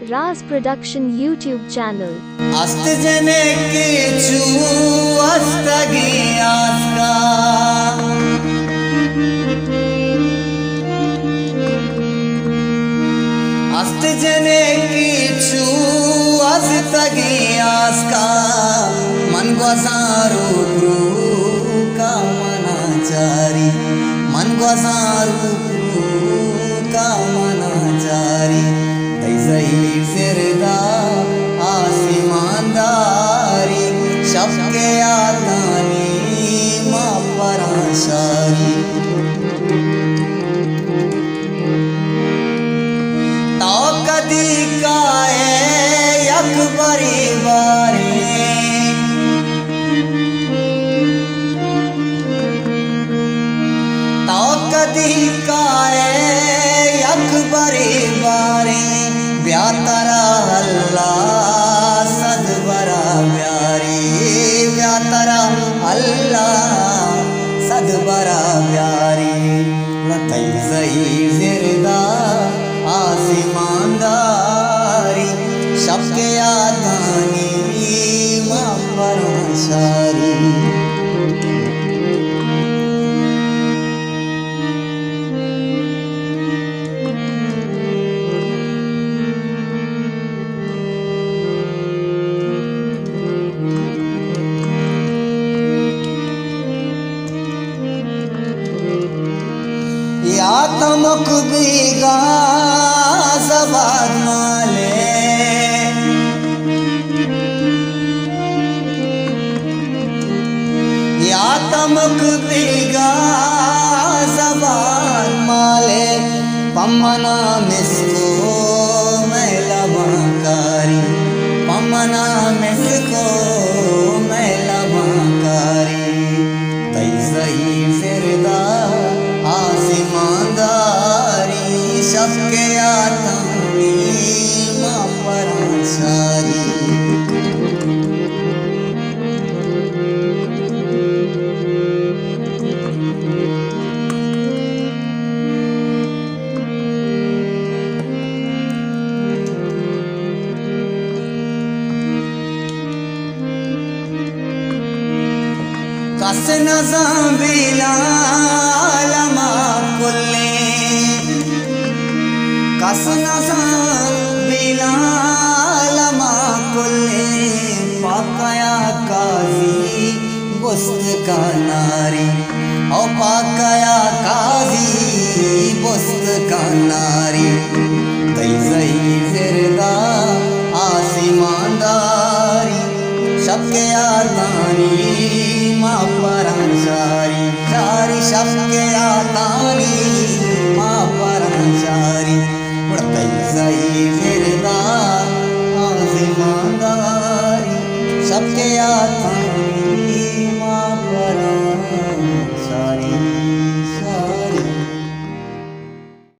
Raz Production YouTube channel. अस्त जने किचु अस्तगी आस्का अस्त जने किचु अस्तगी आस्का मन ग्वासारू का मनाचारी मन ग्वासारू का मनाचारी दैसही सिरदा आसमानदारी शब्के आतानी माँ पराशारी तो कदी काए यक बरी बारी तो कदी काए यक बरी बारी व्यातरा अल्लाह सदबरा प्यारी व्यातरा अल्लाह सदबरा प्यारी रतई सही फिरदा आसमानदारी शब्के आतानी माँ पराशारी या तमुक बीगा जबाद माले या तमुक बीगा जबाद माले पमना मिसको मैं लबाकारी पमना मिसको मैं लबाकारी तई सही फिरदा आसमानदारी शब्के आतानी माँ पराशारी कस नज़ाबिला लमा कुल्ले कस नज़ाबिला लमा कुल्ले पाकया काजी बुस्त का नारी ओ पाकया काजी बुस्त का नारी दैसही फिरदा आसमानदारी शब्के आतानी माँ पराशारी शारी शब्के आतानी माँ पराशारी उड़तई सही फिरदा आसमानदारी शब्के आतानी